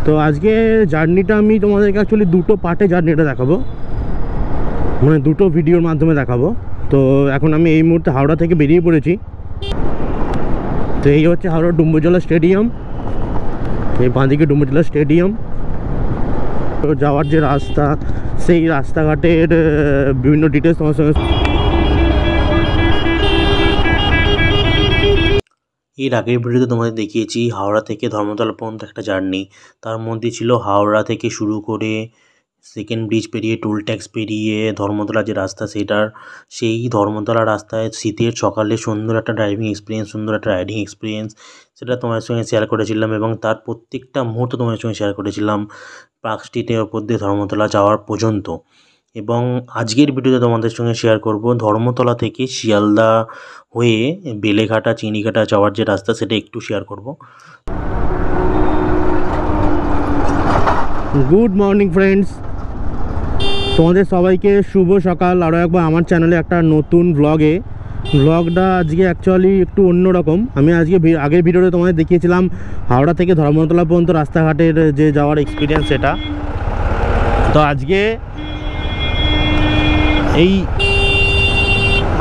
তো আজকে জার্নিটা আমি তোমাদেরকে অ্যাকচুয়ালি দুটো পার্টে জার্নিটা দেখাবো, মানে দুটো ভিডিওর মাধ্যমে দেখাবো। তো এখন আমি এই মুহূর্তে হাওড়া থেকে বেরিয়ে পড়েছি। তো এই হচ্ছে হাওড়া ডুম্বুজলা স্টেডিয়াম, এই বাঁদিকে ডুম্বুজলা স্টেডিয়াম। তো যাওয়ার যে রাস্তা, সেই রাস্তাঘাটের বিভিন্ন ডিটেলস তোমার সঙ্গে। এর আগের ভিডিওতে তোমাদের দেখিয়েছি হাওড়া থেকে ধর্মতলা পর্যন্ত একটা জার্নি। তার মধ্যে ছিল হাওড়া থেকে শুরু করে সেকেন্ড ব্রিজ পেরিয়ে, টোল ট্যাক্স পেরিয়ে ধর্মতলা যে রাস্তা, সেই ধর্মতলা রাস্তায় শীতের সকালে সুন্দর একটা ড্রাইভিং এক্সপিরিয়েন্স, সুন্দর একটা রাইডিং এক্সপিরিয়েন্স, সেটা তোমার সঙ্গে শেয়ার করেছিলাম। এবং তার প্রত্যেকটা মুহূর্ত তোমার সঙ্গে শেয়ার করেছিলাম পার্ক স্ট্রিটের ওপর দিয়ে ধর্মতলা যাওয়ার পর্যন্ত। এবং আজকের ভিডিওতে তোমাদের সঙ্গে শেয়ার করব ধর্মতলা থেকে শিয়ালদা হয়ে বেলেঘাটা চিংড়িঘাটা যাওয়ার যে রাস্তা, সেটা একটু শেয়ার করব। গুড মর্নিং ফ্রেন্ডস, তোমাদের সবাইকে শুভ সকাল। আরও একবার আমার চ্যানেলে একটা নতুন ব্লগটা আজকে অ্যাকচুয়ালি একটু অন্যরকম। আমি আজকে আগের ভিডিওতে তোমাদের দেখিয়েছিলাম হাওড়া থেকে ধর্মতলা পর্যন্ত রাস্তাঘাটের যে যাওয়ার এক্সপিরিয়েন্স, সেটা। তো আজকে এই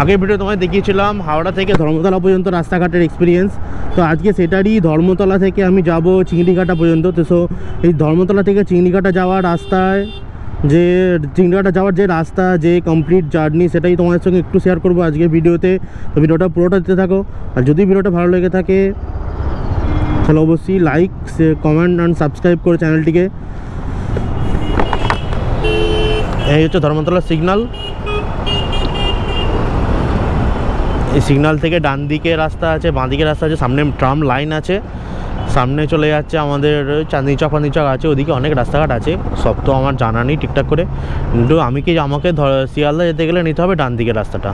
আগের ভিডিও তোমায় দেখিয়েছিলাম হাওড়া থেকে ধর্মতলা পর্যন্ত রাস্তাঘাটের এক্সপিরিয়েন্স। তো আজকে সেটারই ধর্মতলা থেকে আমি যাব চিংড়িঘাটা পর্যন্ত। তো সো এই ধর্মতলা থেকে চিংড়িঘাটা যাওয়ার রাস্তায় চিংড়িঘাটা যাওয়ার যে রাস্তা, যে কমপ্লিট জার্নি, সেটাই তোমাদের সঙ্গে একটু শেয়ার করবো আজকের ভিডিওতে। তো ভিডিওটা পুরোটা দিতে থাকো। আর যদি ভিডিওটা ভালো লেগে থাকে তাহলে অবশ্যই লাইক, কমেন্ট অ্যান্ড সাবস্ক্রাইব করে চ্যানেলটিকে। এই হচ্ছে ধর্মতলা সিগন্যাল। এই সিগন্যাল থেকে ডান দিকে রাস্তা আছে, বাঁ দিকে রাস্তা আছে, সামনে ট্রাম লাইন আছে, সামনে চলে যাচ্ছে আমাদের চাঁদনি চক আছে, ওদিকে অনেক রাস্তাঘাট আছে, সব তো আমার জানা নেই ঠিকঠাক করে। কিন্তু আমাকে শিয়ালদা যেতে গেলে নিতে হবে ডান দিকের রাস্তাটা।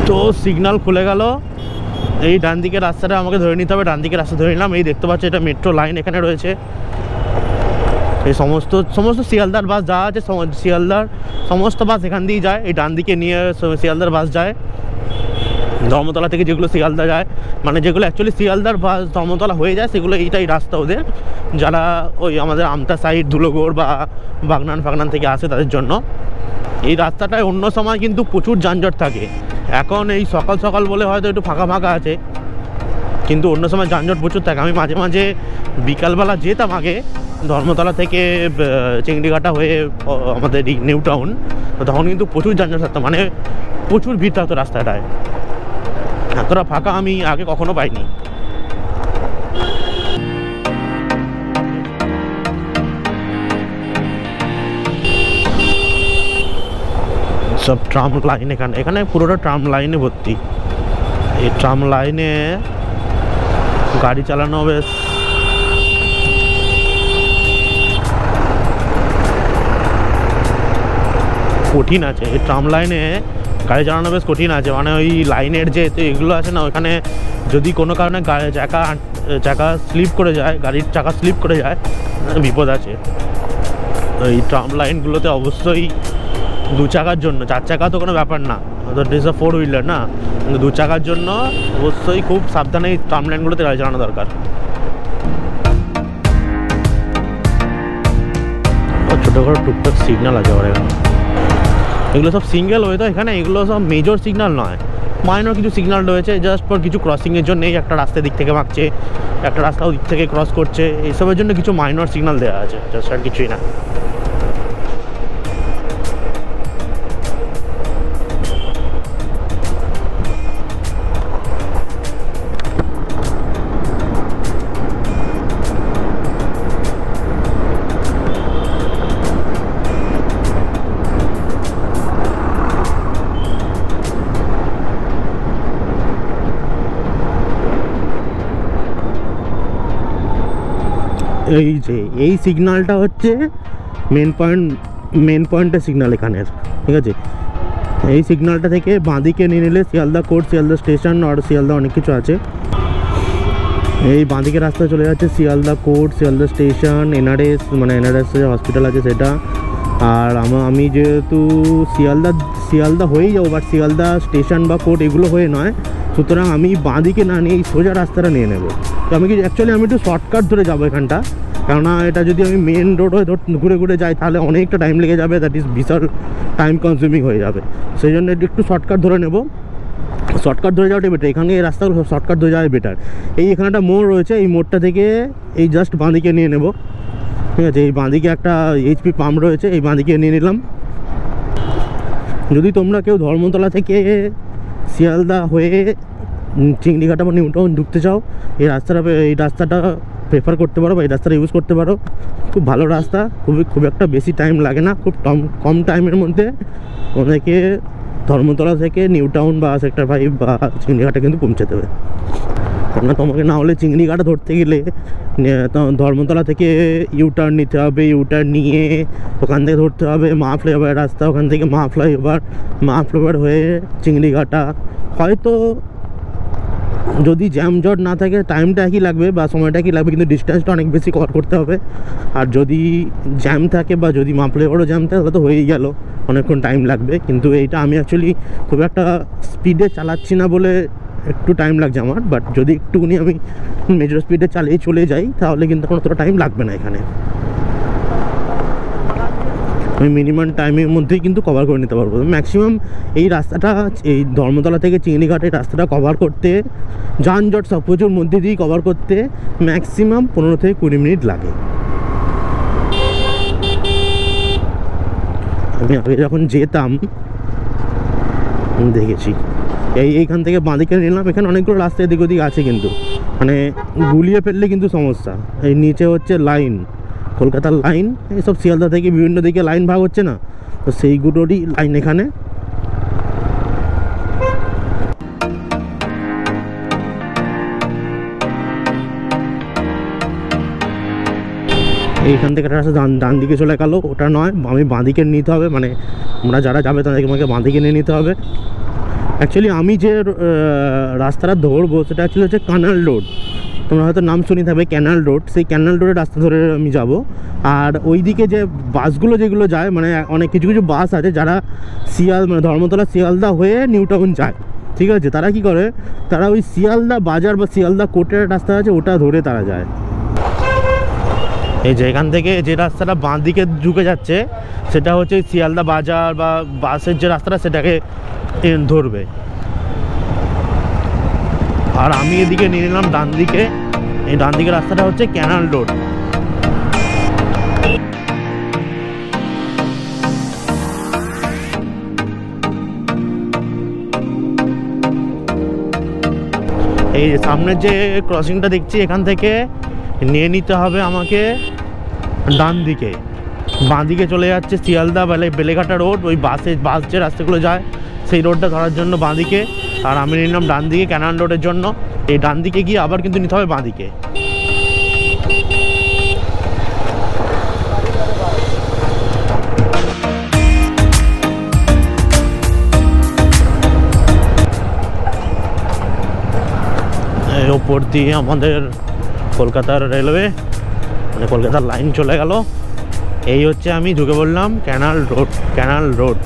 তো সিগন্যাল খুলে গেল, এই ডান দিকের রাস্তাটা আমাকে ধরে নিতে হবে। ডান দিকের রাস্তা ধরে নিলাম। এই দেখতে পাচ্ছি এটা মেট্রো লাইন এখানে রয়েছে। এই সমস্ত শিয়ালদার বাস যা আছে, শিয়ালদার সমস্ত বাস এখান দিয়েই যায়। এই ডান দিকে নিয়ে শিয়ালদার বাস যায়। ধর্মতলা থেকে যেগুলো শিয়ালদা যায়, মানে যেগুলো অ্যাকচুয়ালি শিয়ালদার বাস ধর্মতলা হয়ে যায়, সেগুলো এইটাই রাস্তা ওদের, যারা ওই আমাদের আমতা সাইড, ধুলোগড় বা বাগনান থেকে আসে তাদের জন্য। এই রাস্তাটায় অন্য সময় কিন্তু প্রচুর যানজট থাকে। এখন এই সকাল সকাল বলে হয়তো একটু ফাঁকা আছে, কিন্তু অন্য সময় যানজট প্রচুর থাকে। আমি মাঝে মাঝে বিকালবেলা যেতাম আগে ধর্মতলা থেকে চিংড়িঘাটা হয়ে আমাদের নিউ টাউন, তখন কিন্তু প্রচুর যানজট থাকতো, মানে প্রচুর ভিড় থাকতো রাস্তাটায়। এতটা ফাঁকা আমি আগে কখনো পাইনি। সব ট্রাম লাইন এখানে পুরোটা ট্রাম লাইনে ভর্তি। এই ট্রাম লাইনে গাড়ি চালানো বেশ কঠিন আছে। এই ট্রাম লাইনে গাড়ি চালানো বেশ কঠিন আছে, মানে ওই লাইনের যে এগুলো আছে না, ওখানে যদি কোনো কারণে চাকা স্লিপ করে যায়, গাড়ির চাকা স্লিপ করে যায়, বিপদ আছে। এই ট্রাম লাইনগুলোতে অবশ্যই দু চাকার জন্য, চার চাকা তো কোনো ব্যাপার না, ইজ আ 4 হুইলার না, দু চাকার জন্য অবশ্যই খুব সাবধানে এই ট্রাম লাইনগুলোতে গাড়ি চালানো দরকার। ছোটোখাটো টুকটাক সিগন্যাল আছে আমার এখানে, এগুলো সব সিঙ্গেল ওয়ে। তো এখানে এগুলো সব মেজর সিগন্যাল নয়, মাইনর কিছু সিগন্যাল রয়েছে জাস্ট ফর কিছু ক্রসিংয়ের জন্য। এই একটা রাস্তা দিক থেকে মাগছে, একটা রাস্তা ওদিক থেকে ক্রস করছে, এইসবের জন্য কিছু মাইনর সিগন্যাল দেওয়া আছে, জাস্ট আর কিছুই না। এই সিগন্যালটা হচ্ছে মেন পয়েন্টের সিগন্যাল এখানের, ঠিক আছে। এই সিগন্যালটা থেকে বাঁদিকে নিয়ে নিলে শিয়ালদা কোর্ট, শিয়ালদা স্টেশন আর শিয়ালদা অনেক কিছু আছে। এই বাঁদিকে রাস্তা চলে যাচ্ছে Sealdah court, Sealdah station, NRS, মানে এনআরএস হসপিটাল আছে সেটা। আর আমি যেহেতু শিয়ালদা হয়েই যাবো, বাট শিয়ালদা স্টেশন বা কোর্ট এগুলো হয়ে নয়, সুতরাং আমি বাঁ দিকে না নিয়ে এই সোজা রাস্তাটা নিয়ে নেব। তো আমি অ্যাকচুয়ালি আমি একটু শর্টকাট ধরে যাবো এখানটা, কেননা এটা যদি আমি মেন রোড হয়ে ঘুরে ঘুরে যাই তাহলে অনেকটা টাইম লেগে যাবে, দ্যাট ইজ বিশাল টাইম কনজিউমিং হয়ে যাবে। সেই জন্য একটু শর্টকাট ধরে নেব। শর্টকাট ধরে যাওয়াটাই বেটার, এখানে এই রাস্তাগুলো শর্টকাট ধরে যাওয়াই বেটার। এখানে একটা মোড় রয়েছে, এই মোড়টা থেকে এই জাস্ট বাঁদিকে নিয়ে নেব, ঠিক আছে। এই বাঁদিকে একটা এইচপি পাম্প রয়েছে, এই বাঁদিকে নিয়ে নিলাম। যদি তোমরা কেউ ধর্মতলা থেকে শিয়ালদা হয়ে চিংড়িঘাটা বা নিউ টাউন ঢুকতে চাও, এই রাস্তাটা প্রেফার করতে পারো বা এই রাস্তাটা ইউজ করতে পারো। খুব ভালো রাস্তা, খুব একটা বেশি টাইম লাগে না, খুব কম টাইমের মধ্যে অনেকে ধর্মতলা থেকে নিউ টাউন বা সেক্টর 5 বা চিংড়িঘাটা কিন্তু পৌঁছে দেবে। কেননা তোমাকে না হলে চিংড়িঘাটা ধরতে গেলে ধর্মতলা থেকে ইউটার্ন নিতে হবে, ইউটার্ন নিয়ে ওখান থেকে ধরতে হবে মা ফ্লাইওভার রাস্তা, ওখান থেকে মা ফ্লাইওভার হয়ে চিংড়িঘাটা। হয়তো যদি জ্যাম জট না থাকে টাইমটা একই লাগবে বা সময়টা একই লাগবে, কিন্তু ডিস্টেন্সটা অনেক বেশি কভার করতে হবে। আর যদি জ্যাম থাকে বা যদি মা ফ্লাইওভারও জ্যাম থাকে তাহলে তো হয়েই গেল, অনেকক্ষণ টাইম লাগবে। কিন্তু এইটা আমি অ্যাকচুয়ালি খুব একটা স্পিডে চালাচ্ছি না বলে একটু টাইম লাগছে আমার, বাট যদি একটুখানি আমি মেজর স্পিডে চালিয়ে চলে যাই তাহলে কিন্তু কোনো অতটা টাইম লাগবে না। এখানে আমি মিনিমাম টাইমের মধ্যেই কিন্তু কভার করে নিতে পারবো। ম্যাক্সিমাম এই রাস্তাটা, এই ধর্মতলা থেকে চিংড়িঘাট এই রাস্তাটা কভার করতে, যানজট সব কিছুর মধ্যে দিয়েই কভার করতে ম্যাক্সিমাম 15 থেকে 20 মিনিট লাগে। আমি আগে যখন যেতাম দেখেছি। এইখান থেকে বাঁদিকে নিলাম, এখানে অনেকগুলো রাস্তা এদিক ওদিক আছে, কিন্তু মানে গুলিয়ে ফেললে কিন্তু সমস্যা। এই নিচে হচ্ছে লাইন, কলকাতার লাইন, এইসব শিয়ালদা থেকে বিভিন্ন দিকে লাইন ভাগ হচ্ছে না, তো সেইগুলোরই লাইন এখানে। এইখান থেকে একটা রাস্তা ডান দিকে চলে গেল, ওটা নয়, আমি বাঁদিকে নিতে হবে। মানে আমরা যারা যাবে তাদেরকে আমাকে বাঁদিকে নিয়ে নিতে হবে। অ্যাকচুয়ালি আমি যে রাস্তাটা ধরবো সেটা অ্যাকচুয়ালি হচ্ছে কানাল রোড, তোমরা হয়তো নাম শুনে থাকবে ক্যানাল রোড। সেই ক্যানাল রোডের রাস্তা ধরে আমি যাব। আর ওই দিকে যে বাসগুলো যেগুলো যায়, মানে অনেক কিছু বাস আছে যারা মানে ধর্মতলা শিয়ালদা হয়ে নিউ টাউন যায়, ঠিক আছে। তারা কি করে, তারা ওই শিয়ালদা বাজার বা শিয়ালদা কোর্টের রাস্তা আছে ওটা ধরে তারা যায়। এই যে এখান থেকে যে রাস্তাটা বাঁ দিকে ঢুকে যাচ্ছে সেটা হচ্ছে শিয়ালদা বাজার বা বাসের যে রাস্তাটা সেটাকে ধরবে। আর আমি এদিকে নিয়ে নিলাম ডান দিকে, এই ডান দিকের রাস্তাটা হচ্ছে ক্যানাল রোড। এই সামনের যে ক্রসিংটা দেখছি এখান থেকে নিয়ে নিতে হবে আমাকে ডান দিকে। বাঁ দিকে চলে যাচ্ছে শিয়ালদা বেলেঘাটা রোড, ওই বাস যে রাস্তাগুলো যায় সেই রোডটা ধরার জন্য বাঁ দিকে। আর আমি নিলাম ডান দিকে ক্যানাল রোডের জন্য। এই ডান দিকে গিয়ে আবার কিন্তু নিতে হবে বাঁ দিকে। ওপর দিয়ে আমাদের কলকাতার রেলওয়ে, মানে কলকাতার লাইন চলে গেল। এই হচ্ছে আমি ঢুকে বললাম ক্যানাল রোড।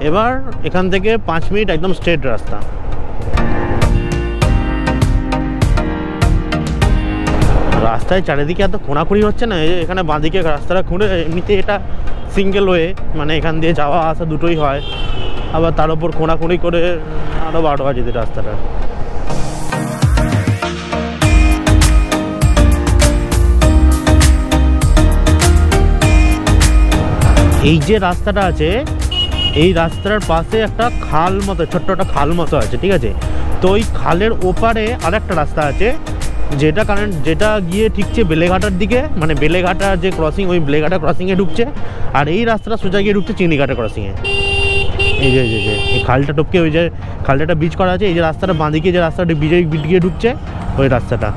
এবার এখান থেকে 5 মিনিট একদম স্ট্রেট রাস্তা। রাস্তায় চারিদিকে এত খোঁড়াখুঁড়ি হচ্ছে না, এখানে বাঁদিকে রাস্তাটা খুঁড়ে, এমনিতে এটা সিঙ্গেল ওয়ে, মানে এখান দিয়ে যাওয়া আসা দুটোই হয়, আবার তার উপর খোঁড়াখুঁড়ি করে আরও 12 বাজে দিই রাস্তাটা। এই যে রাস্তাটা আছে, এই রাস্তার পাশে একটা খাল মতো, ছোট্ট একটা খাল মতো আছে, ঠিক আছে। তো ওই খালের ওপারে আর একটা রাস্তা আছে যেটা গিয়ে ঠিকছে বেলেঘাটার দিকে, মানে বেলেঘাটার যে ক্রসিং, ওই বেলেঘাটা ক্রসিংয়ে ঢুকছে। আর এই রাস্তাটা সোজা গিয়ে ঢুকছে চিংড়িঘাটা ক্রসিংয়ে। এই যে এই খালটা টপকে ওই যে খালটা ব্রিজ করা আছে, এই যে রাস্তাটা বাঁদিকে যে রাস্তাটা ব্রিজে গিয়ে ঢুকছে ওই রাস্তাটা।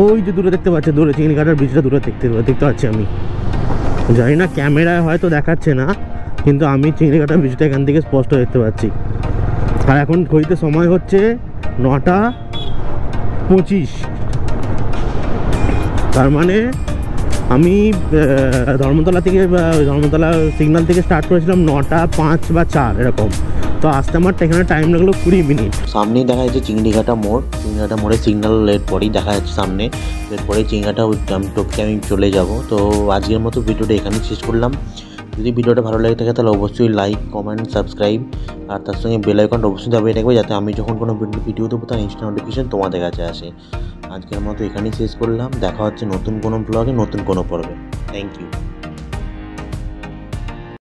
ওই যে দূরে দেখতে পাচ্ছি, দূরে চিংড়িঘাটার ব্রিজটা দূরে দেখতে পাচ্ছি আমি। জানি না ক্যামেরায় হয়তো দেখাচ্ছে না, কিন্তু আমি চিংড়িঘাটার ব্রিজটা এখান থেকে স্পষ্ট দেখতে পাচ্ছি। আর এখন ঘড়িতে সময় হচ্ছে 9:25। তার মানে আমি ধর্মতলা সিগন্যাল থেকে স্টার্ট করেছিলাম 9:05 বা 4 এরকম। তো আসতে আমার এখানে টাইম লাগলো 20 মিনিট। সামনেই দেখা যাচ্ছে চিংড়িঘাটা মোড়ে সিগন্যাল পরেই দেখা যাচ্ছে সামনে। এরপরে চিংড়িঘাটা টপকে আমি চলে যাব। তো আজকের মতো ভিডিওটা এখানেই শেষ করলাম। যদি ভিডিওটা ভালো লাগে থাকে তাহলে অবশ্যই লাইক, কমেন্ট, সাবস্ক্রাইব আর তার সঙ্গে বেল আইকনটা অবশ্যই দাবিয়ে রাখবে, যাতে আমি যখন কোনো ভিডিও দেবো তার ইনস্ট্যান্ট নোটিফিকেশন তোমাদের কাছে আসে। আজকের মতো এখানেই শেষ করলাম। দেখা হচ্ছে নতুন কোনো ব্লগে, নতুন কোনো পর্বে। Thank you.